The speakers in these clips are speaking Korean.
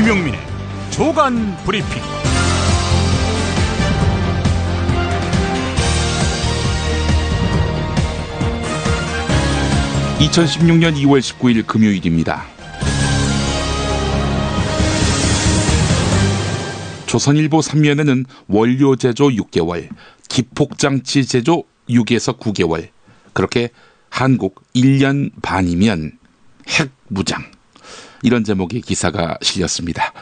김용민의 조간 브리핑. 2016년 2월 19일 금요일입니다. 조선일보 3면에는 원료 제조 6개월, 기폭장치 제조 6에서 9개월, 그렇게 한국 1년 반이면 핵무장, 이런 제목의 기사가 실렸습니다.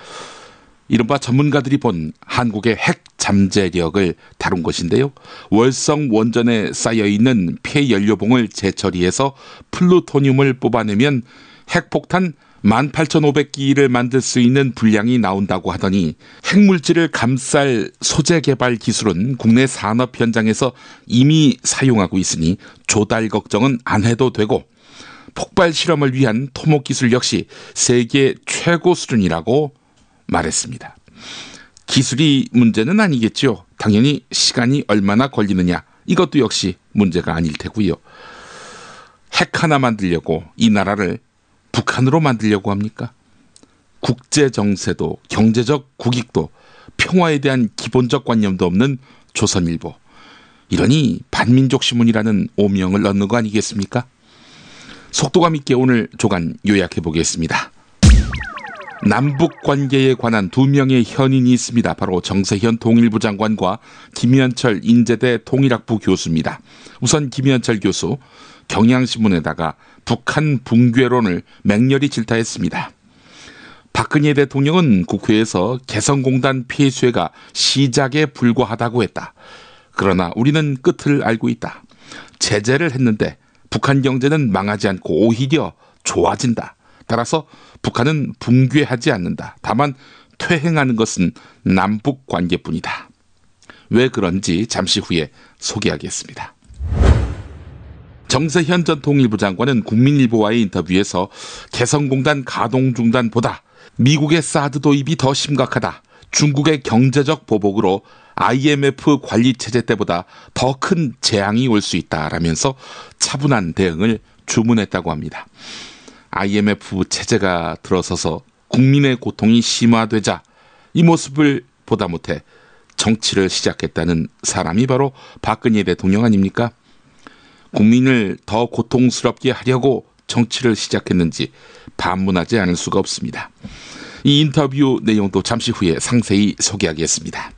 이른바 전문가들이 본 한국의 핵 잠재력을 다룬 것인데요. 월성 원전에 쌓여있는 폐연료봉을 재처리해서 플루토늄을 뽑아내면 핵폭탄 18,500기를 만들 수 있는 분량이 나온다고 하더니, 핵물질을 감쌀 소재 개발 기술은 국내 산업 현장에서 이미 사용하고 있으니 조달 걱정은 안 해도 되고, 폭발 실험을 위한 토목 기술 역시 세계 최고 수준이라고 말했습니다. 기술이 문제는 아니겠죠. 당연히 시간이 얼마나 걸리느냐, 이것도 역시 문제가 아닐 테고요. 핵 하나 만들려고 이 나라를 북한으로 만들려고 합니까? 국제 정세도 경제적 국익도 평화에 대한 기본적 관념도 없는 조선일보, 이러니 반민족 신문이라는 오명을 얻는 거 아니겠습니까? 속도감 있게 오늘 조간 요약해 보겠습니다. 남북 관계에 관한 두 명의 현인이 있습니다. 바로 정세현 통일부 장관과 김현철 인제대 통일학부 교수입니다. 우선 김현철 교수, 경향신문에다가 북한 붕괴론을 맹렬히 질타했습니다. 박근혜 대통령은 국회에서 개성공단 폐쇄가 시작에 불과하다고 했다. 그러나 우리는 끝을 알고 있다. 제재를 했는데 북한 경제는 망하지 않고 오히려 좋아진다. 따라서 북한은 붕괴하지 않는다. 다만 퇴행하는 것은 남북 관계뿐이다. 왜 그런지 잠시 후에 소개하겠습니다. 정세현 전 통일부 장관은 국민일보와의 인터뷰에서 개성공단 가동 중단보다 미국의 사드 도입이 더 심각하다. 중국의 경제적 보복으로 IMF 관리체제 때보다 더 큰 재앙이 올 수 있다라면서 차분한 대응을 주문했다고 합니다. IMF 체제가 들어서서 국민의 고통이 심화되자 이 모습을 보다 못해 정치를 시작했다는 사람이 바로 박근혜 대통령 아닙니까? 국민을 더 고통스럽게 하려고 정치를 시작했는지 반문하지 않을 수가 없습니다. 이 인터뷰 내용도 잠시 후에 상세히 소개하겠습니다.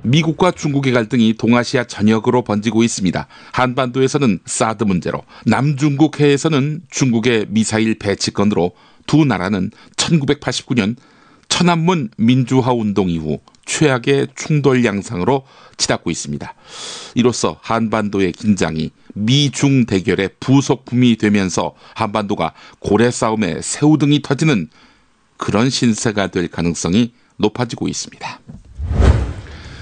미국과 중국의 갈등이 동아시아 전역으로 번지고 있습니다. 한반도에서는 사드 문제로, 남중국 해에서는 중국의 미사일 배치건으로 두 나라는 1989년 천안문 민주화 운동 이후 최악의 충돌 양상으로 치닫고 있습니다. 이로써 한반도의 긴장이 미중 대결의 부속품이 되면서 한반도가 고래 싸움에 새우등이 터지는 그런 신세가 될 가능성이 높아지고 있습니다.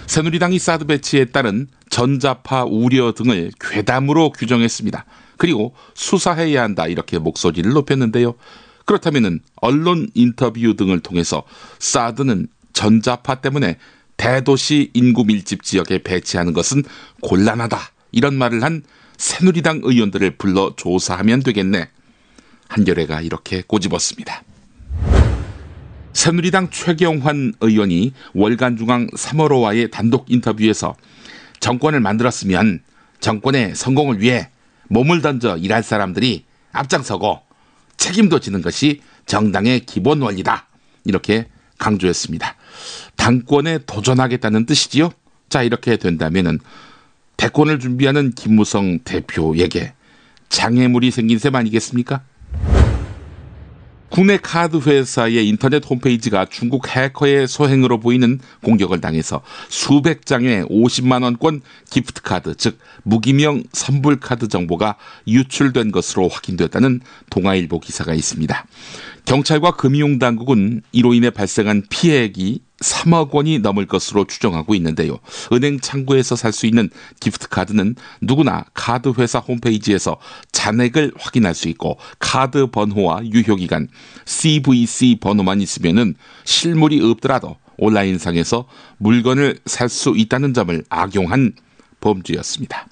새누리당이 사드 배치에 따른 전자파 우려 등을 괴담으로 규정했습니다. 그리고 수사해야 한다, 이렇게 목소리를 높였는데요. 그렇다면 언론 인터뷰 등을 통해서 사드는 전자파 때문에 대도시 인구 밀집 지역에 배치하는 것은 곤란하다, 이런 말을 한 새누리당 의원들을 불러 조사하면 되겠네. 한겨레가 이렇게 꼬집었습니다. 새누리당 최경환 의원이 월간중앙 3월호와의 단독 인터뷰에서 정권을 만들었으면 정권의 성공을 위해 몸을 던져 일할 사람들이 앞장서고 책임도 지는 것이 정당의 기본 원리다, 이렇게 강조했습니다. 당권에 도전하겠다는 뜻이지요. 자, 이렇게 된다면은 대권을 준비하는 김무성 대표에게 장애물이 생긴 셈 아니겠습니까? 국내 카드 회사의 인터넷 홈페이지가 중국 해커의 소행으로 보이는 공격을 당해서 수백 장의 50만 원권 기프트카드, 즉 무기명 선불카드 정보가 유출된 것으로 확인됐다는 동아일보 기사가 있습니다. 경찰과 금융당국은 이로 인해 발생한 피해액이 3억 원이 넘을 것으로 추정하고 있는데요. 은행 창구에서 살 수 있는 기프트카드는 누구나 카드 회사 홈페이지에서 잔액을 확인할 수 있고, 카드 번호와 유효기간, CVC 번호만 있으면은 실물이 없더라도 온라인상에서 물건을 살 수 있다는 점을 악용한 범죄였습니다.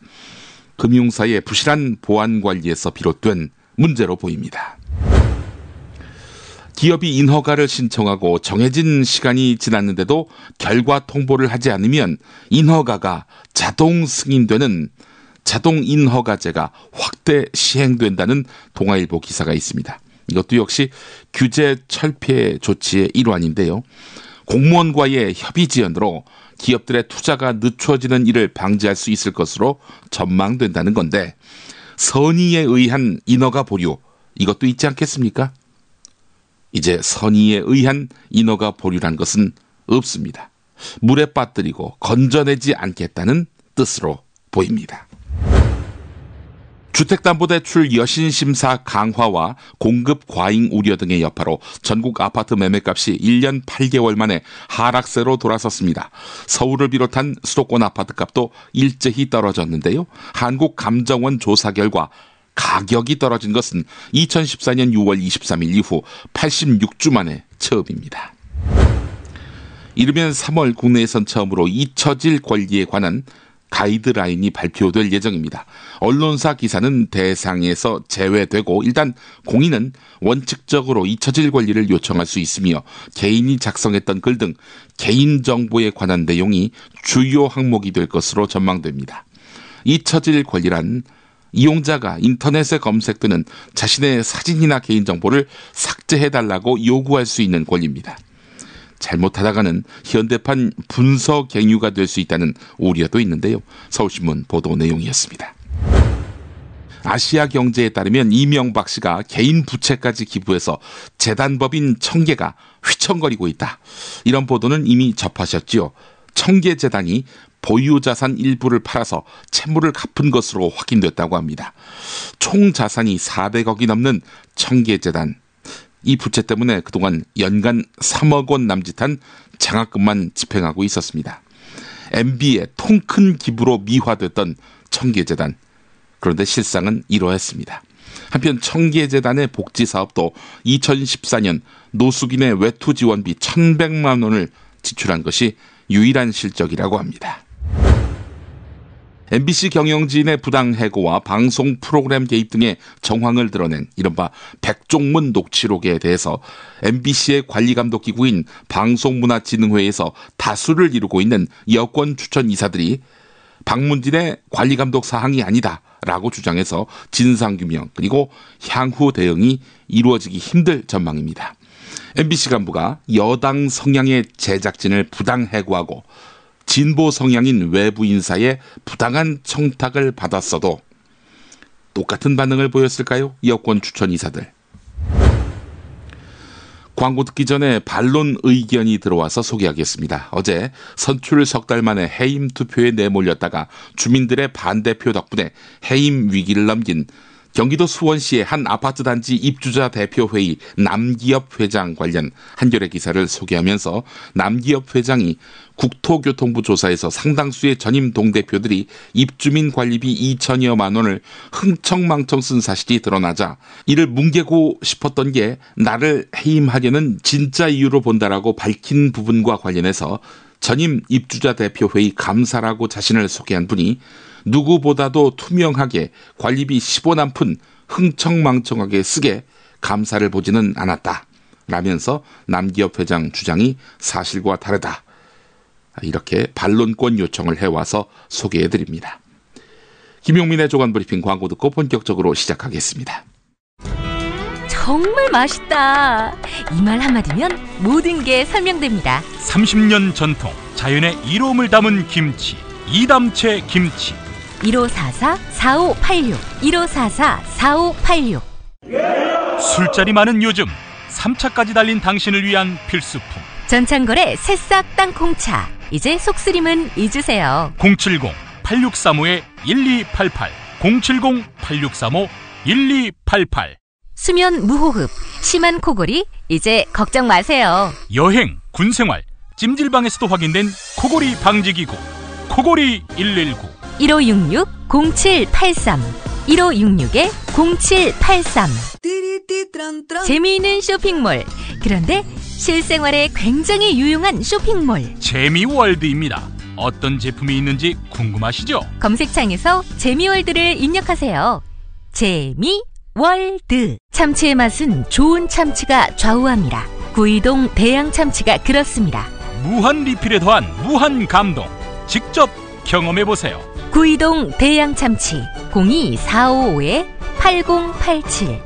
금융사의 부실한 보안 관리에서 비롯된 문제로 보입니다. 기업이 인허가를 신청하고 정해진 시간이 지났는데도 결과 통보를 하지 않으면 인허가가 자동 승인되는 자동 인허가제가 확대 시행된다는 동아일보 기사가 있습니다. 이것도 역시 규제 철폐 조치의 일환인데요. 공무원과의 협의 지연으로 기업들의 투자가 늦춰지는 일을 방지할 수 있을 것으로 전망된다는 건데, 선의에 의한 인허가 보류, 이것도 있지 않겠습니까? 이제 선의에 의한 인허가 보류란 것은 없습니다. 물에 빠뜨리고 건져내지 않겠다는 뜻으로 보입니다. 주택담보대출 여신심사 강화와 공급 과잉 우려 등의 여파로 전국 아파트 매매값이 1년 8개월 만에 하락세로 돌아섰습니다. 서울을 비롯한 수도권 아파트값도 일제히 떨어졌는데요. 한국감정원 조사 결과 가격이 떨어진 것은 2014년 6월 23일 이후 86주 만에 처음입니다. 이르면 3월 국내에선 처음으로 잊혀질 권리에 관한 가이드라인이 발표될 예정입니다. 언론사 기사는 대상에서 제외되고 일단 공인은 원칙적으로 잊혀질 권리를 요청할 수 있으며 개인이 작성했던 글 등 개인정보에 관한 내용이 주요 항목이 될 것으로 전망됩니다. 잊혀질 권리란 이용자가 인터넷에 검색되는 자신의 사진이나 개인정보를 삭제해달라고 요구할 수 있는 권리입니다. 잘못하다가는 현대판 분서갱유가 될 수 있다는 우려도 있는데요. 서울신문 보도 내용이었습니다. 아시아경제에 따르면 이명박 씨가 개인 부채까지 기부해서 재단법인 청계가 휘청거리고 있다. 이런 보도는 이미 접하셨지요. 청계재단이 보유자산 일부를 팔아서 채무를 갚은 것으로 확인됐다고 합니다. 총 자산이 400억이 넘는 청계재단. 이 부채 때문에 그동안 연간 3억 원 남짓한 장학금만 집행하고 있었습니다. MB의 통큰 기부로 미화됐던 청계재단. 그런데 실상은 이러했습니다. 한편 청계재단의 복지사업도 2014년 노숙인의 외투 지원비 1,100만 원을 지출한 것이 유일한 실적이라고 합니다. MBC 경영진의 부당 해고와 방송 프로그램 개입 등의 정황을 드러낸 이른바 백종문 녹취록에 대해서 MBC의 관리감독기구인 방송문화진흥회에서 다수를 이루고 있는 여권 추천 이사들이 박문진의 관리감독 사항이 아니다라고 주장해서 진상규명 그리고 향후 대응이 이루어지기 힘들 전망입니다. MBC 간부가 여당 성향의 제작진을 부당 해고하고 진보 성향인 외부 인사의 부당한 청탁을 받았어도 똑같은 반응을 보였을까요? 여권 추천 이사들. 광고 듣기 전에 반론 의견이 들어와서 소개하겠습니다. 어제 선출 석 달 만에 해임 투표에 내몰렸다가 주민들의 반대표 덕분에 해임 위기를 넘긴 경기도 수원시의 한 아파트 단지 입주자 대표회의 남기엽 회장 관련 한겨레 기사를 소개하면서 남기엽 회장이 국토교통부 조사에서 상당수의 전임 동대표들이 입주민 관리비 2천여만 원을 흥청망청 쓴 사실이 드러나자 이를 뭉개고 싶었던 게 나를 해임하려는 진짜 이유로 본다라고 밝힌 부분과 관련해서 전임 입주자 대표회의 감사라고 자신을 소개한 분이 누구보다도 투명하게 관리비 15남푼 흥청망청하게 쓰게 감사를 보지는 않았다 라면서 남기엽 회장 주장이 사실과 다르다 이렇게 반론권 요청을 해와서 소개해드립니다. 김용민의 조간브리핑 광고 듣고 본격적으로 시작하겠습니다. 정말 맛있다. 이 말 한마디면 모든 게 설명됩니다. 30년 전통 자연의 이로움을 담은 김치 이담채 김치 1544-4586 1544-4586 술자리 많은 요즘 3차까지 달린 당신을 위한 필수품 전창걸의 새싹 땅콩차. 이제 속쓰림은 잊으세요. 070-8635-1288 070-8635-1288 수면 무호흡, 심한 코골이 이제 걱정 마세요. 여행, 군생활, 찜질방에서도 확인된 코골이 방지기구 코골이 119 1566-0783 1566-0783 재미있는 쇼핑몰. 그런데 실생활에 굉장히 유용한 쇼핑몰. 재미월드입니다. 어떤 제품이 있는지 궁금하시죠? 검색창에서 재미월드를 입력하세요. 재미월드. 월드. 참치의 맛은 좋은 참치가 좌우합니다. 구이동 대양 참치가 그렇습니다. 무한 리필에 더한 무한 감동. 직접 경험해보세요. 구이동 대양 참치 02-455-8087.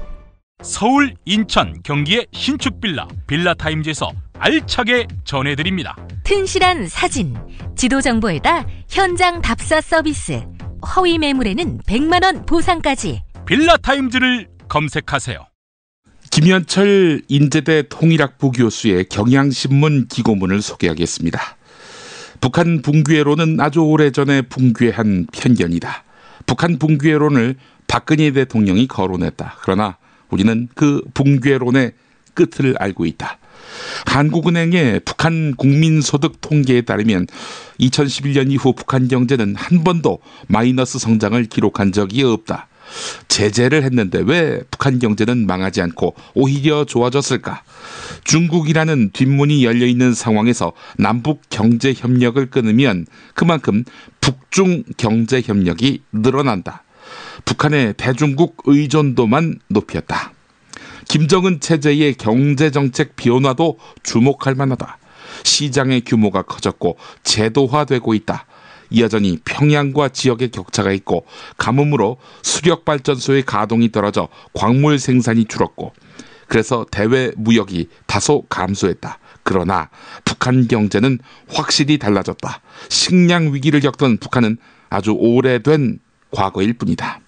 서울, 인천, 경기의 신축 빌라 빌라타임즈에서 알차게 전해드립니다. 튼실한 사진, 지도 정보에다 현장 답사 서비스, 허위 매물에는 100만원 보상까지. 빌라타임즈를 검색하세요. 김현철 인제대 통일학부 교수의 경향신문 기고문을 소개하겠습니다. 북한 붕괴론은 아주 오래전에 붕괴한 편견이다. 북한 붕괴론을 박근혜 대통령이 거론했다. 그러나 우리는 그 붕괴론의 끝을 알고 있다. 한국은행의 북한 국민소득 통계에 따르면 2011년 이후 북한 경제는 한 번도 마이너스 성장을 기록한 적이 없다. 제재를 했는데 왜 북한 경제는 망하지 않고 오히려 좋아졌을까? 중국이라는 뒷문이 열려있는 상황에서 남북 경제협력을 끊으면 그만큼 북중 경제협력이 늘어난다. 북한의 대중국 의존도만 높였다. 김정은 체제의 경제정책 변화도 주목할 만하다. 시장의 규모가 커졌고 제도화되고 있다. 여전히 평양과 지역의 격차가 있고 가뭄으로 수력발전소의 가동이 떨어져 광물 생산이 줄었고 그래서 대외 무역이 다소 감소했다. 그러나 북한 경제는 확실히 달라졌다. 식량 위기를 겪던 북한은 아주 오래된 과거일 뿐이다.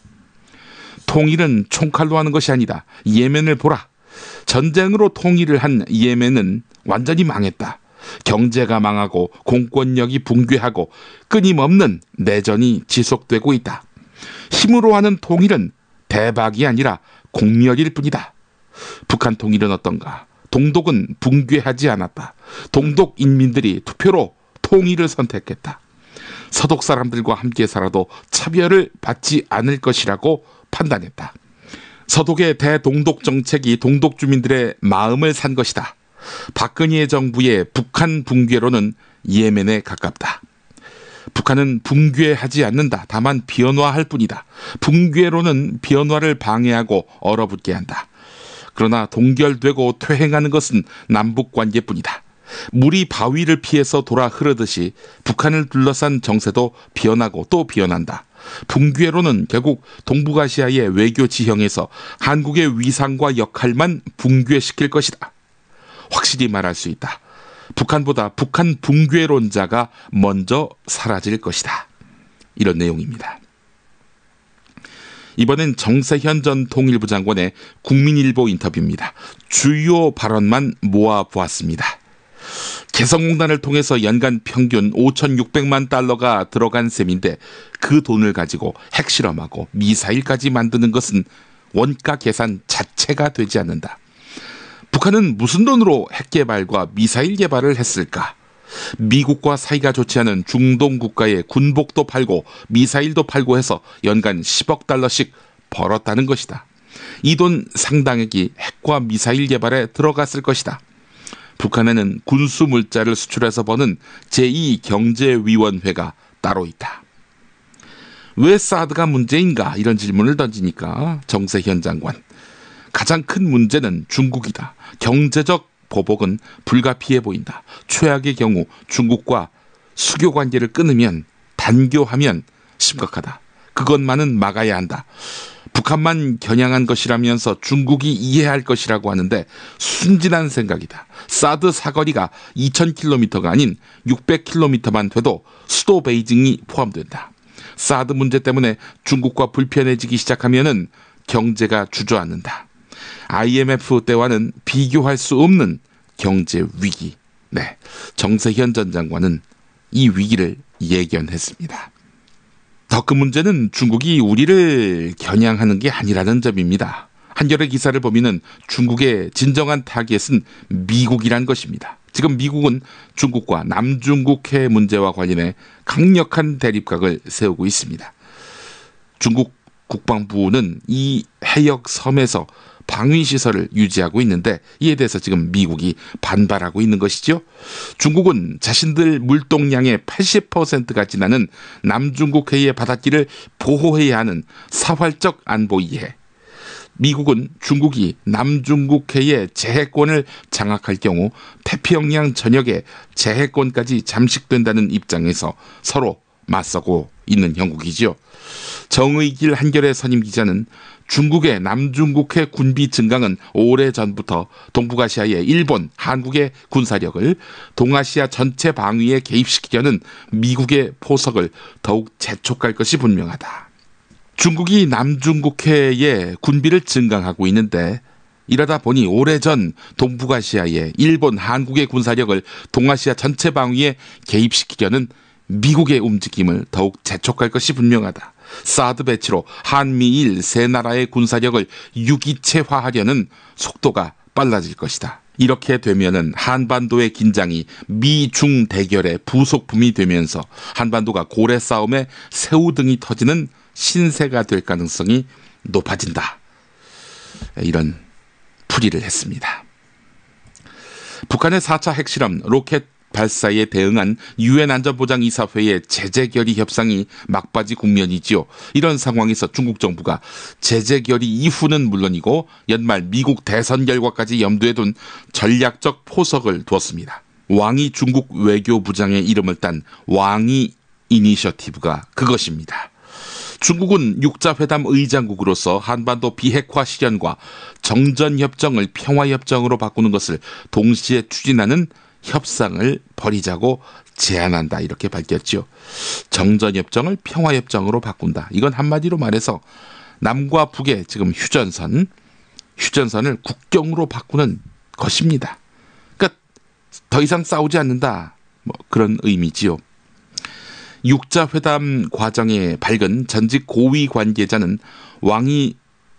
통일은 총칼로 하는 것이 아니다. 예멘을 보라. 전쟁으로 통일을 한 예멘은 완전히 망했다. 경제가 망하고 공권력이 붕괴하고 끊임없는 내전이 지속되고 있다. 힘으로 하는 통일은 대박이 아니라 공멸일 뿐이다. 북한 통일은 어떤가? 동독은 붕괴하지 않았다. 동독 인민들이 투표로 통일을 선택했다. 서독 사람들과 함께 살아도 차별을 받지 않을 것이라고 판단했다. 서독의 대동독 정책이 동독 주민들의 마음을 산 것이다. 박근혜 정부의 북한 붕괴로는 예멘에 가깝다. 북한은 붕괴하지 않는다. 다만 변화할 뿐이다. 붕괴로는 변화를 방해하고 얼어붙게 한다. 그러나 동결되고 퇴행하는 것은 남북관계뿐이다. 물이 바위를 피해서 돌아 흐르듯이 북한을 둘러싼 정세도 변하고 또 변한다. 붕괴로는 결국 동북아시아의 외교 지형에서 한국의 위상과 역할만 붕괴시킬 것이다. 확실히 말할 수 있다. 북한보다 북한 붕괴론자가 먼저 사라질 것이다. 이런 내용입니다. 이번엔 정세현 전 통일부 장관의 국민일보 인터뷰입니다. 주요 발언만 모아보았습니다. 개성공단을 통해서 연간 평균 5,600만 달러가 들어간 셈인데 그 돈을 가지고 핵실험하고 미사일까지 만드는 것은 원가 계산 자체가 되지 않는다. 북한은 무슨 돈으로 핵개발과 미사일 개발을 했을까? 미국과 사이가 좋지 않은 중동 국가에 군복도 팔고 미사일도 팔고 해서 연간 10억 달러씩 벌었다는 것이다. 이 돈 상당액이 핵과 미사일 개발에 들어갔을 것이다. 북한에는 군수 물자를 수출해서 버는 제2경제위원회가 따로 있다. 왜 사드가 문제인가? 이런 질문을 던지니까 정세현 장관. 가장 큰 문제는 중국이다. 경제적 보복은 불가피해 보인다. 최악의 경우 중국과 수교 관계를 끊으면 단교하면 심각하다. 그것만은 막아야 한다. 북한만 겨냥한 것이라면서 중국이 이해할 것이라고 하는데 순진한 생각이다. 사드 사거리가 2,000km가 아닌 600km만 돼도 수도 베이징이 포함된다. 사드 문제 때문에 중국과 불편해지기 시작하면은 경제가 주저앉는다. IMF 때와는 비교할 수 없는 경제 위기. 네, 정세현 전 장관은 이 위기를 예견했습니다. 더 큰 문제는 중국이 우리를 겨냥하는 게 아니라는 점입니다. 한겨레 기사를 보면은 중국의 진정한 타겟은 미국이란 것입니다. 지금 미국은 중국과 남중국해 문제와 관련해 강력한 대립각을 세우고 있습니다. 중국 국방부는 이 해역 섬에서 방위시설을 유지하고 있는데 이에 대해서 지금 미국이 반발하고 있는 것이죠. 중국은 자신들 물동량의 80%가 지나는 남중국해의 바닷길을 보호해야 하는 사활적 안보 이해, 미국은 중국이 남중국해의 제해권을 장악할 경우 태평양 전역의 제해권까지 잠식된다는 입장에서 서로 맞서고 있는 형국이죠. 정의길 한겨레 선임 기자는 중국의 남중국해 군비 증강은 오래전부터 동북아시아의 일본, 한국의 군사력을 동아시아 전체 방위에 개입시키려는 미국의 포석을 더욱 재촉할 것이 분명하다. 중국이 남중국해의 군비를 증강하고 있는데 이러다 보니 오래전 동북아시아의 일본, 한국의 군사력을 동아시아 전체 방위에 개입시키려는 미국의 움직임을 더욱 재촉할 것이 분명하다. 사드 배치로 한미일 세 나라의 군사력을 유기체화하려는 속도가 빨라질 것이다. 이렇게 되면은 한반도의 긴장이 미중 대결의 부속품이 되면서 한반도가 고래 싸움에 새우등이 터지는 신세가 될 가능성이 높아진다. 이런 풀이를 했습니다. 북한의 4차 핵실험 로켓 발사에 대응한 유엔 안전보장이사회의 제재 결의 협상이 막바지 국면이지요. 이런 상황에서 중국 정부가 제재 결의 이후는 물론이고 연말 미국 대선 결과까지 염두에 둔 전략적 포석을 두었습니다. 왕이 중국 외교부장의 이름을 딴 왕이 이니셔티브가 그것입니다. 중국은 육자회담 의장국으로서 한반도 비핵화 실현과 정전협정을 평화협정으로 바꾸는 것을 동시에 추진하는 협상을 벌이자고 제안한다, 이렇게 밝혔죠. 정전협정을 평화협정으로 바꾼다. 이건 한마디로 말해서 남과 북의 지금 휴전선을 국경으로 바꾸는 것입니다. 그러니까 더 이상 싸우지 않는다, 그런 의미지요. 육자회담 과정에 밝은 전직 고위 관계자는 왕이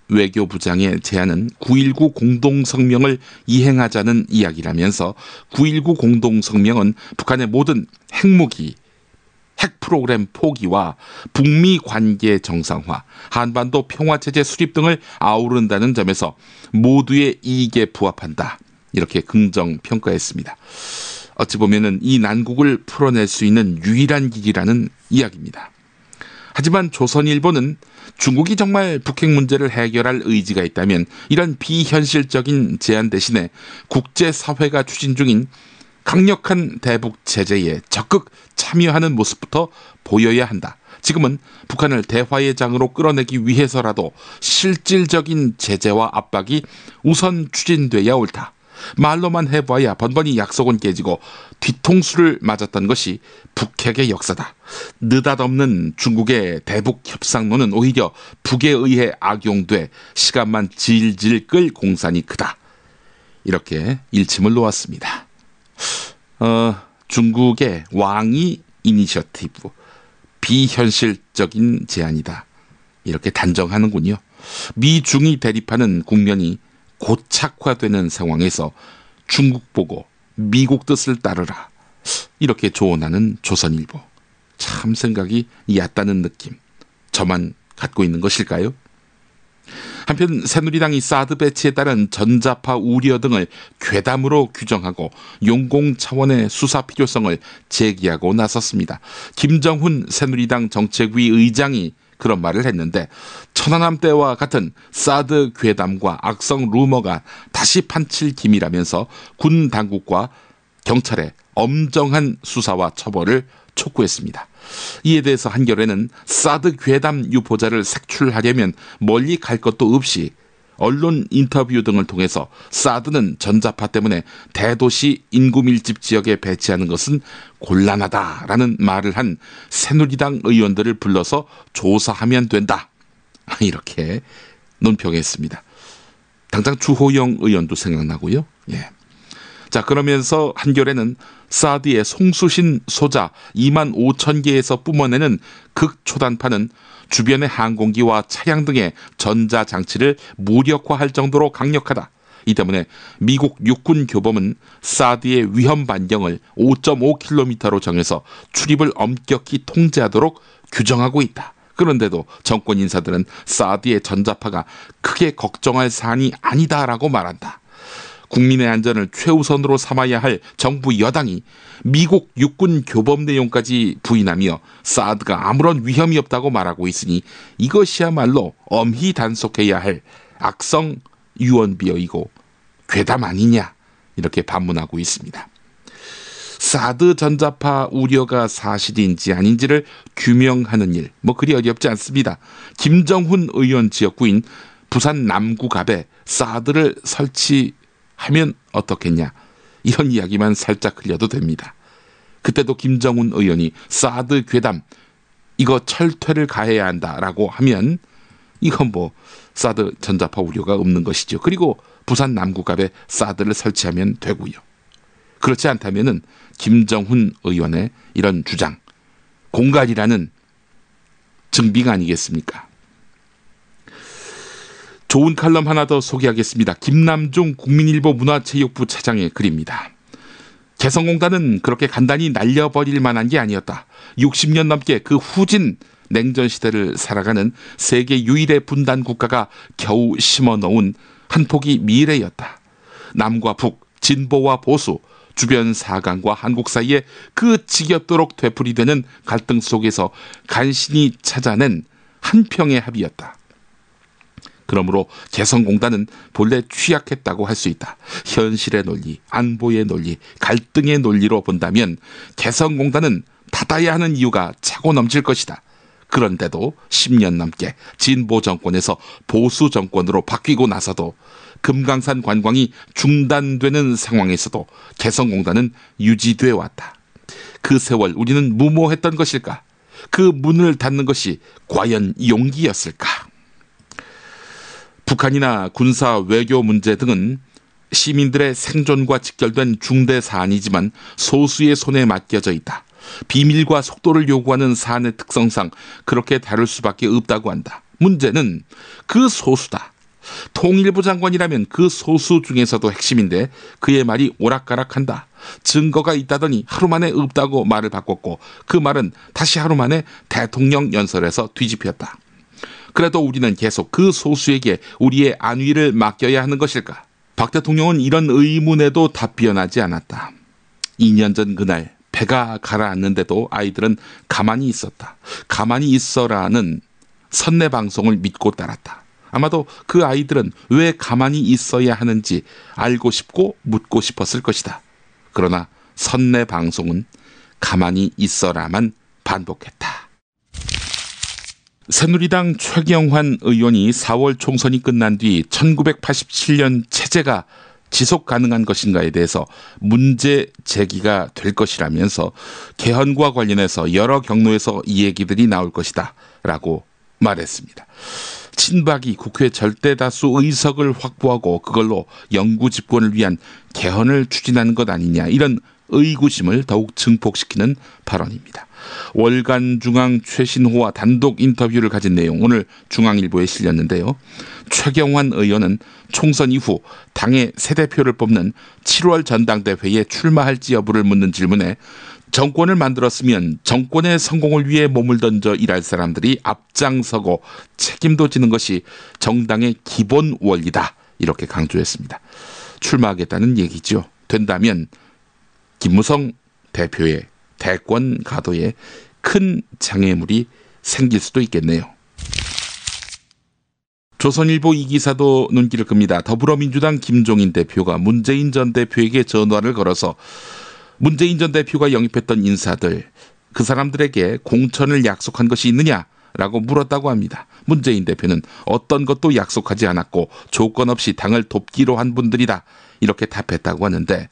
외교부장의 제안은 9.19 공동성명을 이행하자는 이야기라면서 9.19 공동성명은 북한의 모든 핵무기, 핵 프로그램 포기와 북미 관계 정상화, 한반도 평화체제 수립 등을 아우른다는 점에서 모두의 이익에 부합한다. 이렇게 긍정 평가했습니다. 어찌 보면은 이 난국을 풀어낼 수 있는 유일한 길이라는 이야기입니다. 하지만 조선일보는 중국이 정말 북핵 문제를 해결할 의지가 있다면 이런 비현실적인 제안 대신에 국제사회가 추진 중인 강력한 대북 제재에 적극 참여하는 모습부터 보여야 한다. 지금은 북한을 대화의 장으로 끌어내기 위해서라도 실질적인 제재와 압박이 우선 추진돼야 옳다. 말로만 해봐야 번번이 약속은 깨지고 뒤통수를 맞았던 것이 북핵의 역사다. 느닷없는 중국의 대북 협상론은 오히려 북에 의해 악용돼 시간만 질질 끌 공산이 크다. 이렇게 일침을 놓았습니다. 중국의 왕이 이니셔티브, 비현실적인 제안이다. 이렇게 단정하는군요. 미중이 대립하는 국면이 고착화되는 상황에서 중국 보고 미국 뜻을 따르라, 이렇게 조언하는 조선일보. 참 생각이 얕다는 느낌, 저만 갖고 있는 것일까요? 한편 새누리당이 사드 배치에 따른 전자파 우려 등을 괴담으로 규정하고 용공 차원의 수사 필요성을 제기하고 나섰습니다. 김정훈 새누리당 정책위 의장이 그런 말을 했는데, 천안함 때와 같은 사드 괴담과 악성 루머가 다시 판칠 기미라면서 군 당국과 경찰의 엄정한 수사와 처벌을 촉구했습니다. 이에 대해서 한겨레는 사드 괴담 유포자를 색출하려면 멀리 갈 것도 없이 언론 인터뷰 등을 통해서 사드는 전자파 때문에 대도시 인구 밀집 지역에 배치하는 것은 곤란하다라는 말을 한 새누리당 의원들을 불러서 조사하면 된다, 이렇게 논평했습니다. 당장 주호영 의원도 생각나고요. 예. 자, 그러면서 한겨레는 사드의 송수신 소자 25,000개에서 뿜어내는 극초단파는 주변의 항공기와 차량 등의 전자장치를 무력화할 정도로 강력하다. 이 때문에 미국 육군 교범은 사드의 위험 반경을 5.5km로 정해서 출입을 엄격히 통제하도록 규정하고 있다. 그런데도 정권 인사들은 사드의 전자파가 크게 걱정할 사안이 아니다라고 말한다. 국민의 안전을 최우선으로 삼아야 할 정부 여당이 미국 육군 교범 내용까지 부인하며 사드가 아무런 위험이 없다고 말하고 있으니 이것이야말로 엄히 단속해야 할 악성 유언비어이고 괴담 아니냐 이렇게 반문하고 있습니다. 사드 전자파 우려가 사실인지 아닌지를 규명하는 일, 그리 어렵지 않습니다. 김정훈 의원 지역구인 부산 남구갑에 사드를 설치하면 어떻겠냐 이런 이야기만 살짝 흘려도 됩니다. 그때도 김정훈 의원이 사드 괴담 이거 철퇴를 가해야 한다라고 하면 이건 사드 전자파 우려가 없는 것이죠. 그리고 부산 남구갑에 사드를 설치하면 되고요. 그렇지 않다면은 김정훈 의원의 이런 주장, 공갈이라는 증빙 아니겠습니까? 좋은 칼럼 하나 더 소개하겠습니다. 김남중 국민일보 문화체육부 차장의 글입니다. 개성공단은 그렇게 간단히 날려버릴 만한 게 아니었다. 60년 넘게 그 후진 냉전시대를 살아가는 세계 유일의 분단 국가가 겨우 심어놓은 한 폭의 미래였다. 남과 북, 진보와 보수, 주변 사강과 한국 사이에 그 지겹도록 되풀이되는 갈등 속에서 간신히 찾아낸 한 평의 합의였다. 그러므로 개성공단은 본래 취약했다고 할 수 있다. 현실의 논리, 안보의 논리, 갈등의 논리로 본다면 개성공단은 닫아야 하는 이유가 차고 넘칠 것이다. 그런데도 10년 넘게 진보 정권에서 보수 정권으로 바뀌고 나서도 금강산 관광이 중단되는 상황에서도 개성공단은 유지돼 왔다. 그 세월 우리는 무모했던 것일까? 그 문을 닫는 것이 과연 용기였을까? 북한이나 군사 외교 문제 등은 시민들의 생존과 직결된 중대 사안이지만 소수의 손에 맡겨져 있다. 비밀과 속도를 요구하는 사안의 특성상 그렇게 다룰 수밖에 없다고 한다. 문제는 그 소수다. 통일부 장관이라면 그 소수 중에서도 핵심인데 그의 말이 오락가락한다. 증거가 있다더니 하루 만에 없다고 말을 바꿨고 그 말은 다시 하루 만에 대통령 연설에서 뒤집혔다. 그래도 우리는 계속 그 소수에게 우리의 안위를 맡겨야 하는 것일까? 박 대통령은 이런 의문에도 답변하지 않았다. 2년 전 그날 배가 가라앉는데도 아이들은 가만히 있었다. 가만히 있어라는 선내 방송을 믿고 따랐다. 아마도 그 아이들은 왜 가만히 있어야 하는지 알고 싶고 묻고 싶었을 것이다. 그러나 선내 방송은 가만히 있어라만 반복했다. 새누리당 최경환 의원이 4월 총선이 끝난 뒤 1987년 체제가 지속 가능한 것인가에 대해서 문제 제기가 될 것이라면서 개헌과 관련해서 여러 경로에서 이 얘기들이 나올 것이다 라고 말했습니다. 친박이 국회 절대다수 의석을 확보하고 그걸로 영구 집권을 위한 개헌을 추진하는 것 아니냐 이런 의구심을 더욱 증폭시키는 발언입니다. 월간 중앙 최신호와 단독 인터뷰를 가진 내용 오늘 중앙일보에 실렸는데요. 최경환 의원은 총선 이후 당의 새 대표를 뽑는 7월 전당대회에 출마할지 여부를 묻는 질문에 정권을 만들었으면 정권의 성공을 위해 몸을 던져 일할 사람들이 앞장서고 책임도 지는 것이 정당의 기본 원리다 이렇게 강조했습니다. 출마하겠다는 얘기죠. 된다면 김무성 대표의 대권 가도에 큰 장애물이 생길 수도 있겠네요. 조선일보 이 기사도 눈길을 끕니다. 더불어민주당 김종인 대표가 문재인 전 대표에게 전화를 걸어서 문재인 전 대표가 영입했던 인사들, 그 사람들에게 공천을 약속한 것이 있느냐라고 물었다고 합니다. 문재인 대표는 어떤 것도 약속하지 않았고 조건 없이 당을 돕기로 한 분들이다 이렇게 답했다고 하는데,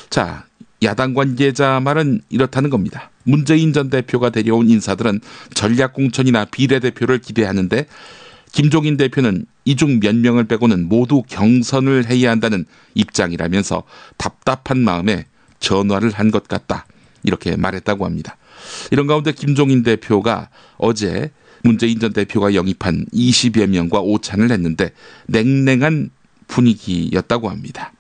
자, 야당 관계자 말은 이렇다는 겁니다. 문재인 전 대표가 데려온 인사들은 전략공천이나 비례대표를 기대하는데 김종인 대표는 이 중 몇 명을 빼고는 모두 경선을 해야 한다는 입장이라면서 답답한 마음에 전화를 한 것 같다 이렇게 말했다고 합니다. 이런 가운데 김종인 대표가 어제 문재인 전 대표가 영입한 20여 명과 오찬을 했는데 냉랭한 분위기였다고 합니다.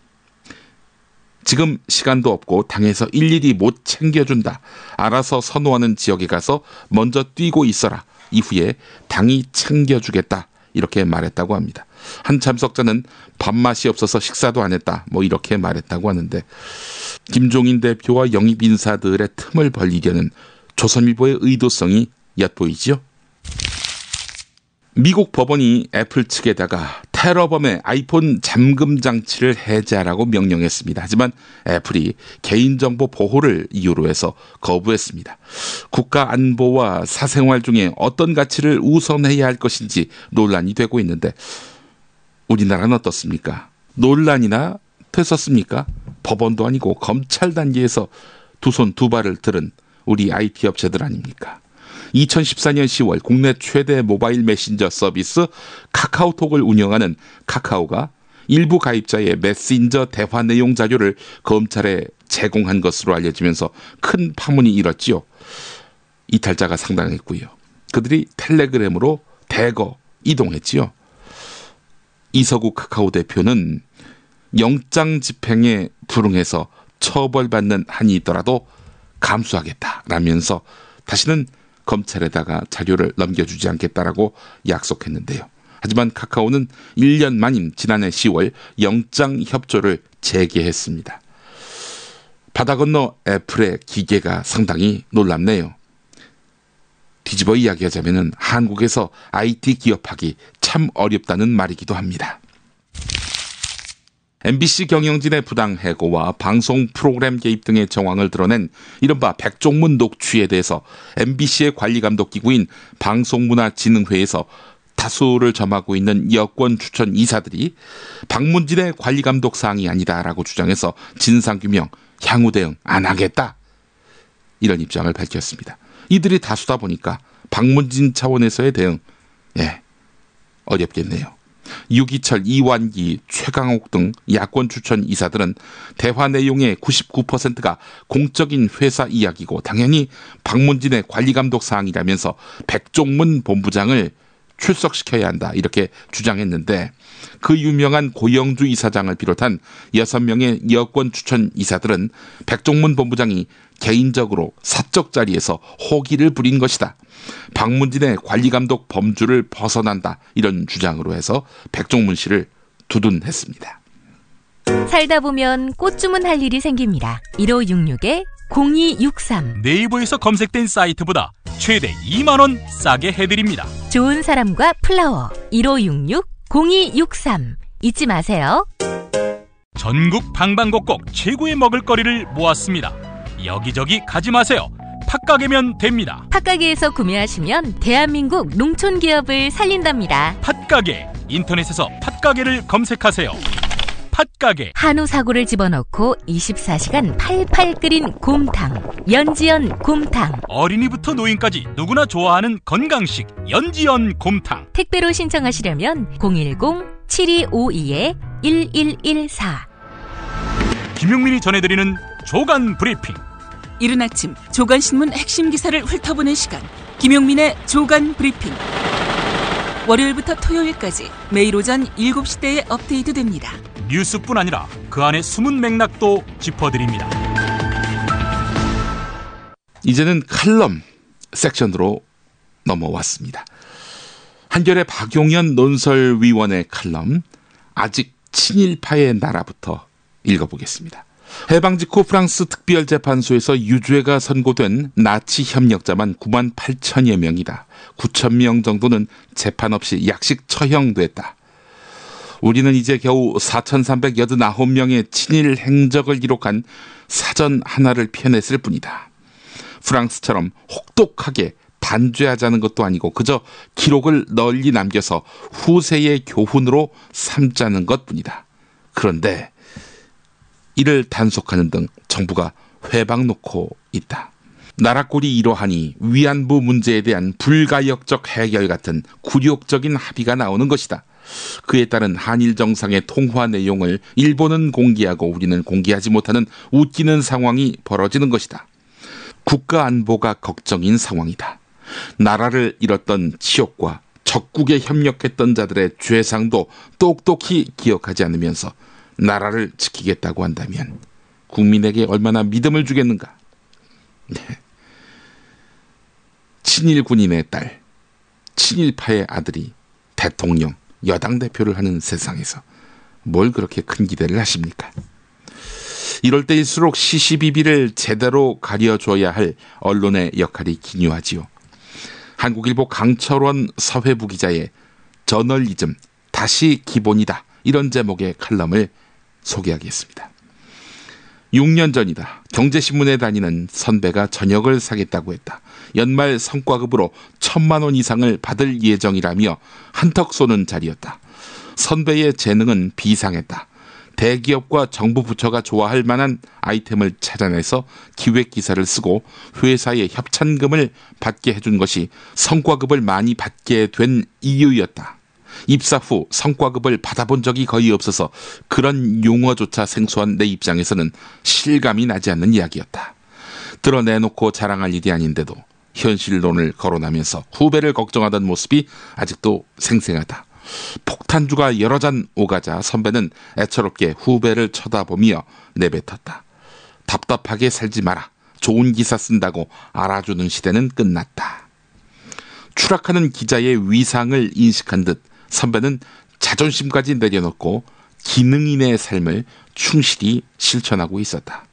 지금 시간도 없고 당에서 일일이 못 챙겨준다. 알아서 선호하는 지역에 가서 먼저 뛰고 있어라. 이후에 당이 챙겨주겠다. 이렇게 말했다고 합니다. 한 참석자는 밥맛이 없어서 식사도 안 했다. 이렇게 말했다고 하는데, 김종인 대표와 영입 인사들의 틈을 벌리려는 조선일보의 의도성이 엿보이죠. 미국 법원이 애플 측에다가 테러범의 아이폰 잠금 장치를 해제하라고 명령했습니다. 하지만 애플이 개인정보 보호를 이유로 해서 거부했습니다. 국가 안보와 사생활 중에 어떤 가치를 우선해야 할 것인지 논란이 되고 있는데 우리나라는 어떻습니까? 논란이나 됐었습니까? 법원도 아니고 검찰 단계에서 두 손 두 발을 들은 우리 IT 업체들 아닙니까? 2014년 10월 국내 최대 모바일 메신저 서비스 카카오톡을 운영하는 카카오가 일부 가입자의 메신저 대화 내용 자료를 검찰에 제공한 것으로 알려지면서 큰 파문이 일었지요. 이탈자가 상당했고요. 그들이 텔레그램으로 대거 이동했지요. 이서구 카카오 대표는 영장 집행에 불응해서 처벌받는 한이 있더라도 감수하겠다라면서 다시는 검찰에다가 자료를 넘겨주지 않겠다라고 약속했는데요. 하지만 카카오는 1년 만인 지난해 10월 영장 협조를 재개했습니다. 바다 건너 애플의 기계가 상당히 놀랍네요. 뒤집어 이야기하자면 한국에서 IT 기업하기 참 어렵다는 말이기도 합니다. MBC 경영진의 부당 해고와 방송 프로그램 개입 등의 정황을 드러낸 이른바 백종문 녹취에 대해서 MBC의 관리감독기구인 방송문화진흥회에서 다수를 점하고 있는 여권 추천 이사들이 박문진의 관리감독 사항이 아니다라고 주장해서 진상규명, 향후 대응 안 하겠다. 이런 입장을 밝혔습니다. 이들이 다수다 보니까 박문진 차원에서의 대응, 어렵겠네요. 유기철, 이완기, 최강옥 등 야권 추천 이사들은 대화 내용의 99%가 공적인 회사 이야기고 당연히 박문진의 관리감독 사항이라면서 백종문 본부장을 출석시켜야 한다 이렇게 주장했는데 그 유명한 고영주 이사장을 비롯한 6명의 여권 추천 이사들은 백종문 본부장이 개인적으로 사적 자리에서 호기를 부린 것이다. 박문진의 관리감독 범주를 벗어난다. 이런 주장으로 해서 백종문 씨를 두둔했습니다. 살다 보면 꽃 주문할 일이 생깁니다. 1566-0263 네이버에서 검색된 사이트보다 최대 2만 원 싸게 해드립니다. 좋은 사람과 플라워 1566-0263 잊지 마세요. 전국 방방곡곡 최고의 먹을거리를 모았습니다. 여기저기 가지 마세요. 팥가게면 됩니다. 팥가게에서 구매하시면 대한민국 농촌 기업을 살린답니다. 팥가게, 인터넷에서 팥가게를 검색하세요. 팥가게. 한우 사고를 집어넣고 24시간 팔팔 끓인 곰탕, 연지연 곰탕. 어린이부터 노인까지 누구나 좋아하는 건강식 연지연 곰탕. 택배로 신청하시려면 010-7252-1114. 김용민이 전해드리는 조간 브리핑. 이른 아침 조간신문 핵심 기사를 훑어보는 시간, 김용민의 조간 브리핑. 월요일부터 토요일까지 매일 오전 7시대에 업데이트됩니다. 뉴스뿐 아니라 그 안에 숨은 맥락도 짚어드립니다. 이제는 칼럼 섹션으로 넘어왔습니다. 한겨레 박용현 논설위원의 칼럼 아직 친일파의 나라부터 읽어보겠습니다. 해방 직후 프랑스 특별재판소에서 유죄가 선고된 나치 협력자만 9만 8천여 명이다. 9천 명 정도는 재판 없이 약식 처형됐다. 우리는 이제 겨우 4,389명의 친일 행적을 기록한 사전 하나를 펴냈을 뿐이다. 프랑스처럼 혹독하게 단죄하자는 것도 아니고 그저 기록을 널리 남겨서 후세의 교훈으로 삼자는 것뿐이다. 그런데 이를 단속하는 등 정부가 회방 놓고 있다. 나라꼴이 이러하니 위안부 문제에 대한 불가역적 해결 같은 굴욕적인 합의가 나오는 것이다. 그에 따른 한일 정상의 통화 내용을 일본은 공개하고 우리는 공개하지 못하는 웃기는 상황이 벌어지는 것이다. 국가 안보가 걱정인 상황이다. 나라를 잃었던 치욕과 적국에 협력했던 자들의 죄상도 똑똑히 기억하지 않으면서 나라를 지키겠다고 한다면 국민에게 얼마나 믿음을 주겠는가. 친일 군인의 딸, 친일파의 아들이 대통령, 여당 대표를 하는 세상에서 뭘 그렇게 큰 기대를 하십니까? 이럴 때일수록 시시비비를 제대로 가려줘야 할 언론의 역할이 기묘하지요. 한국일보 강철원 사회부 기자의 저널리즘 다시 기본이다. 이런 제목의 칼럼을 소개하겠습니다. 6년 전이다. 경제신문에 다니는 선배가 저녁을 사겠다고 했다. 연말 성과급으로 1,000만 원 이상을 받을 예정이라며 한턱 쏘는 자리였다. 선배의 재능은 비상했다. 대기업과 정부 부처가 좋아할 만한 아이템을 찾아내서 기획기사를 쓰고 회사에 협찬금을 받게 해준 것이 성과급을 많이 받게 된 이유였다. 입사 후 성과급을 받아본 적이 거의 없어서 그런 용어조차 생소한 내 입장에서는 실감이 나지 않는 이야기였다. 드러내놓고 자랑할 일이 아닌데도 현실론을 거론하면서 후배를 걱정하던 모습이 아직도 생생하다. 폭탄주가 여러 잔 오가자 선배는 애처롭게 후배를 쳐다보며 내뱉었다. 답답하게 살지 마라. 좋은 기사 쓴다고 알아주는 시대는 끝났다. 추락하는 기자의 위상을 인식한 듯 선배는 자존심까지 내려놓고 기능인의 삶을 충실히 실천하고 있었다.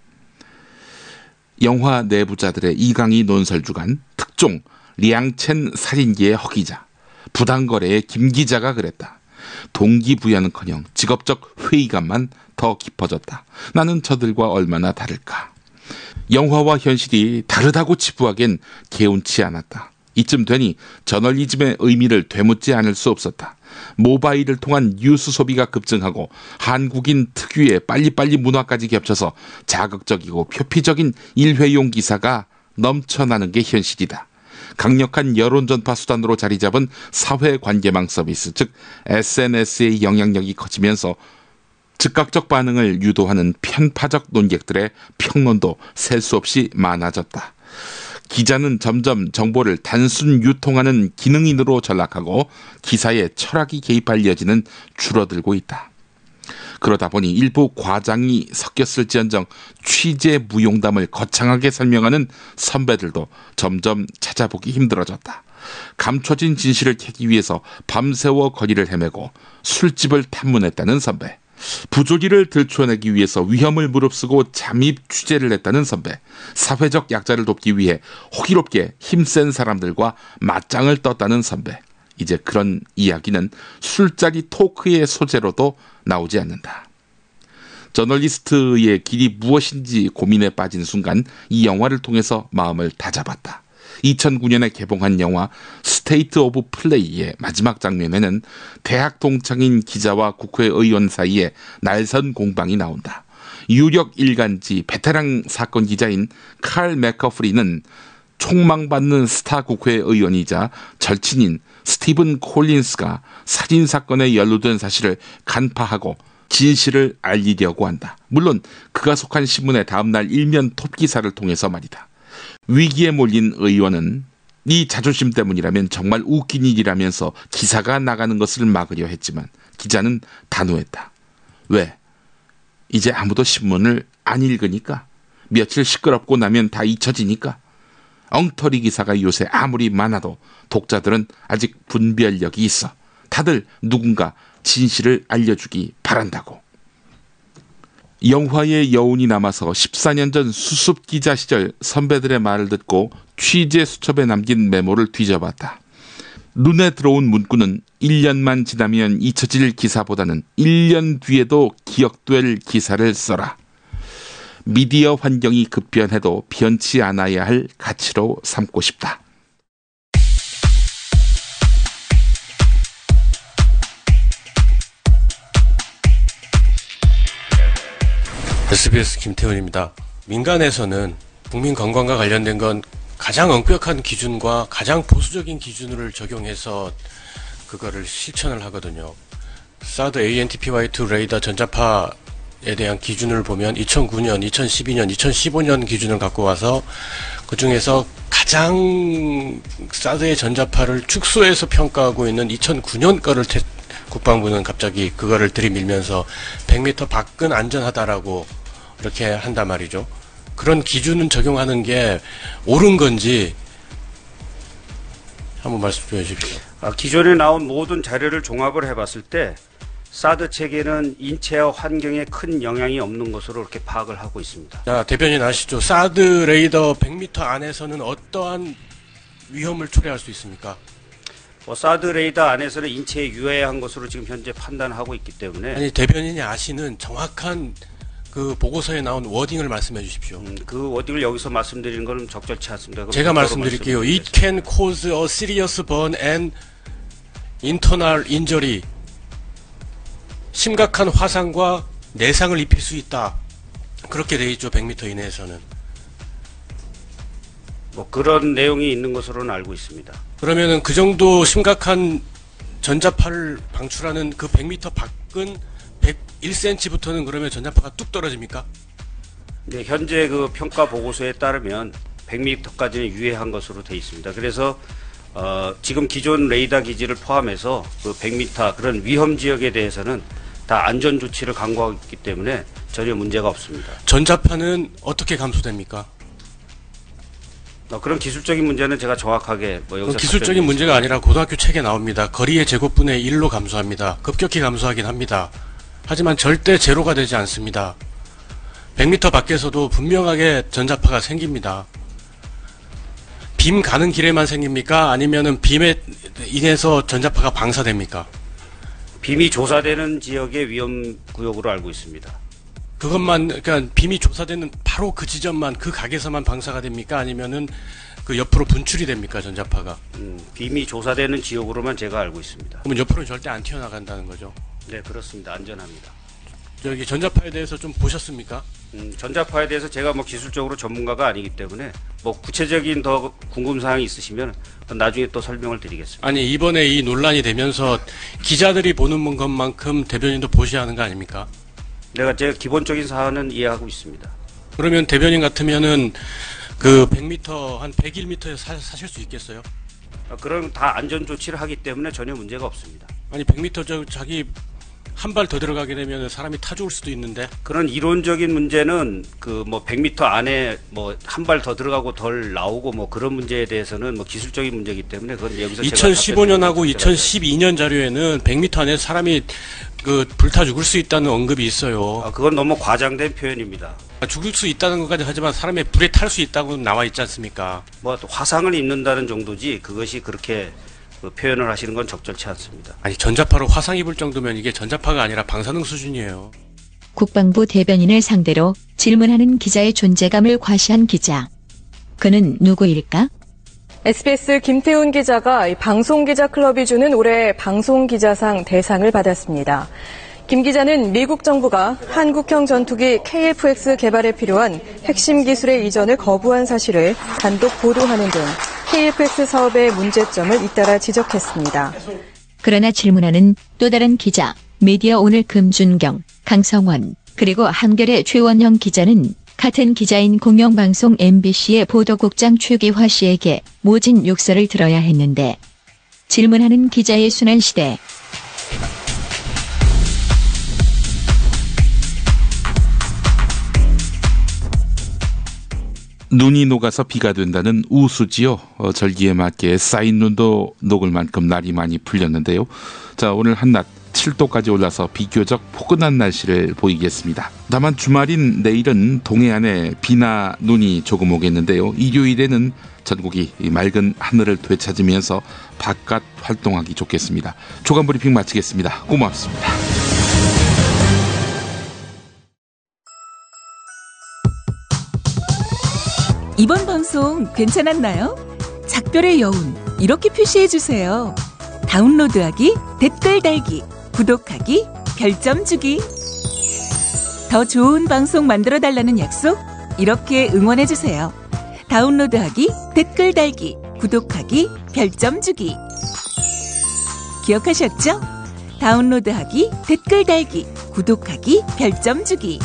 영화 내부자들의 이강희 논설주간, 특종 량첸 살인기의 허 기자, 부당거래의 김 기자가 그랬다. 동기부여는커녕 직업적 회의감만 더 깊어졌다. 나는 저들과 얼마나 다를까. 영화와 현실이 다르다고 치부하기엔 개운치 않았다. 이쯤 되니 저널리즘의 의미를 되묻지 않을 수 없었다. 모바일을 통한 뉴스 소비가 급증하고 한국인 특유의 빨리빨리 문화까지 겹쳐서 자극적이고 표피적인 일회용 기사가 넘쳐나는 게 현실이다. 강력한 여론전파 수단으로 자리 잡은 사회관계망 서비스, 즉 SNS의 영향력이 커지면서 즉각적 반응을 유도하는 편파적 논객들의 평론도 셀 수 없이 많아졌다. 기자는 점점 정보를 단순 유통하는 기능인으로 전락하고 기사에 철학이 개입할 여지는 줄어들고 있다. 그러다 보니 일부 과장이 섞였을지언정 취재 무용담을 거창하게 설명하는 선배들도 점점 찾아보기 힘들어졌다. 감춰진 진실을 캐기 위해서 밤새워 거리를 헤매고 술집을 탐문했다는 선배. 부조리를 들춰내기 위해서 위험을 무릅쓰고 잠입 취재를 했다는 선배. 사회적 약자를 돕기 위해 호기롭게 힘센 사람들과 맞짱을 떴다는 선배. 이제 그런 이야기는 술자리 토크의 소재로도 나오지 않는다. 저널리스트의 길이 무엇인지 고민에 빠진 순간 이 영화를 통해서 마음을 다잡았다. 2009년에 개봉한 영화 스테이트 오브 플레이의 마지막 장면에는 대학 동창인 기자와 국회의원 사이에 날선 공방이 나온다. 유력 일간지 베테랑 사건 기자인 칼 맥커프리는 총망받는 스타 국회의원이자 절친인 스티븐 콜린스가 살인사건에 연루된 사실을 간파하고 진실을 알리려고 한다. 물론 그가 속한 신문의 다음날 일면 톱기사를 통해서 말이다. 위기에 몰린 의원은 네 자존심 때문이라면 정말 웃긴 일이라면서 기사가 나가는 것을 막으려 했지만 기자는 단호했다. 왜? 이제 아무도 신문을 안 읽으니까? 며칠 시끄럽고 나면 다 잊혀지니까? 엉터리 기사가 요새 아무리 많아도 독자들은 아직 분별력이 있어. 다들 누군가 진실을 알려주기 바란다고. 영화의 여운이 남아서 14년 전 수습기자 시절 선배들의 말을 듣고 취재 수첩에 남긴 메모를 뒤져봤다. 눈에 들어온 문구는 1년만 지나면 잊혀질 기사보다는 1년 뒤에도 기억될 기사를 써라. 미디어 환경이 급변해도 변치 않아야 할 가치로 삼고 싶다. SBS 김태훈입니다. 민간에서는 국민 건강과 관련된 건 가장 엄격한 기준과 가장 보수적인 기준을 적용해서 그거를 실천을 하거든요. 사드 ANTP-Y2 레이더 전자파에 대한 기준을 보면 2009년, 2012년, 2015년 기준을 갖고 와서 그 중에서 가장 사드의 전자파를 축소해서 평가하고 있는 2009년 거를 국방부는 갑자기 그거를 들이밀면서 100m 밖은 안전하다라고 이렇게 한단 말이죠. 그런 기준은 적용하는 게 옳은 건지 한번 말씀해 주십시오. 기존에 나온 모든 자료를 종합을 해봤을 때 사드 체계는 인체와 환경에 큰 영향이 없는 것으로 이렇게 파악을 하고 있습니다. 자, 대변인 아시죠? 사드 레이더 100m 안에서는 어떠한 위험을 초래할 수 있습니까? 사드 레이더 안에서는 인체에 유해한 것으로 지금 현재 판단하고 있기 때문에 아니 대변인이 아시는 정확한 그 보고서에 나온 워딩을 말씀해 주십시오. 그 워딩을 여기서 말씀드리는 것은 적절치 않습니다. 제가 말씀드릴게요. It can cause a serious burn and internal injury. 심각한 화상과 내상을 입힐 수 있다. 그렇게 돼 있죠. 100m 이내에서는. 뭐 그런 내용이 있는 것으로는 알고 있습니다. 그러면은 그 정도 심각한 전자파를 방출하는 그 100m 밖은 101cm부터는 그러면 전자파가 뚝 떨어집니까? 네, 현재 그 평가 보고서에 따르면 100m까지는 유해한 것으로 돼 있습니다. 그래서 지금 기존 레이더 기지를 포함해서 그 100m 그런 위험 지역에 대해서는 다 안전 조치를 강구하고 있기 때문에 전혀 문제가 없습니다. 전자파는 어떻게 감소됩니까? 그런 기술적인 문제는 제가 정확하게 여기서 기술적인 문제가 아니라 고등학교 책에 나옵니다. 거리의 제곱분의 1로 감소합니다. 급격히 감소하긴 합니다. 하지만 절대 제로가 되지 않습니다. 100m 밖에서도 분명하게 전자파가 생깁니다. 빔 가는 길에만 생깁니까? 아니면은 빔에 인해서 전자파가 방사됩니까? 빔이 조사되는 지역의 위험 구역으로 알고 있습니다. 그것만, 그러니까 빔이 조사되는 바로 그 지점만, 그 각에서만 방사가 됩니까? 아니면은 그 옆으로 분출이 됩니까? 전자파가? 빔이 조사되는 지역으로만 제가 알고 있습니다. 그러면 옆으로는 절대 안 튀어나간다는 거죠? 네, 그렇습니다. 안전합니다. 저기 전자파에 대해서 좀 보셨습니까? 전자파에 대해서 제가 기술적으로 전문가가 아니기 때문에 구체적인 더 궁금사항이 있으시면 나중에 또 설명을 드리겠습니다. 아니, 이번에 이 논란이 되면서 기자들이 보는 것만큼 대변인도 보셔야 하는 거 아닙니까? 제가 기본적인 사안은 이해하고 있습니다. 그러면 대변인 같으면은 그 100m, 한 101m에서 사실 수 있겠어요? 그럼 다 안전 조치를 하기 때문에 전혀 문제가 없습니다. 아니, 100m 자기 한 발 더 들어가게 되면 사람이 타 죽을 수도 있는데. 그런 이론적인 문제는 100m 안에 한 발 더 들어가고 덜 나오고 그런 문제에 대해서는 기술적인 문제이기 때문에 그건 여기서 2015년하고 2012년 자료에는 100m 안에 사람이 불타 죽을 수 있다는 언급이 있어요. 그건 너무 과장된 표현입니다. 죽을 수 있다는 것까지 하지만 사람의 불에 탈 수 있다고 나와 있지 않습니까? 화상을 입는다는 정도지 그것이 그렇게 표현을 하시는 건 적절치 않습니다. 아니, 전자파로 화상 입을 정도면 이게 전자파가 아니라 방사능 수준이에요. 국방부 대변인을 상대로 질문하는 기자의 존재감을 과시한 기자. 그는 누구일까? SBS 김태훈 기자가 방송기자클럽이 주는 올해 방송기자상 대상을 받았습니다. 김 기자는 미국 정부가 한국형 전투기 KF-X 개발에 필요한 핵심 기술의 이전을 거부한 사실을 단독 보도하는 등 KF-X 사업의 문제점을 잇따라 지적했습니다. 그러나 질문하는 또 다른 기자, 미디어 오늘 금준경, 강성원, 그리고 한겨레 최원형 기자는 같은 기자인 공영방송 MBC의 보도국장 최기화 씨에게 모진 욕설을 들어야 했는데 질문하는 기자의 순환 시대. 눈이 녹아서 비가 된다는 우수지요. 절기에 맞게 쌓인 눈도 녹을 만큼 날이 많이 풀렸는데요. 자, 오늘 한낮 7도까지 올라서 비교적 포근한 날씨를 보이겠습니다. 다만 주말인 내일은 동해안에 비나 눈이 조금 오겠는데요. 일요일에는 전국이 맑은 하늘을 되찾으면서 바깥 활동하기 좋겠습니다. 조간 브리핑 마치겠습니다. 고맙습니다. 이번 방송 괜찮았나요? 작별의 여운 이렇게 표시해주세요. 다운로드하기, 댓글 달기, 구독하기, 별점 주기. 더 좋은 방송 만들어달라는 약속 이렇게 응원해주세요. 다운로드하기, 댓글 달기, 구독하기, 별점 주기. 기억하셨죠? 다운로드하기, 댓글 달기, 구독하기, 별점 주기.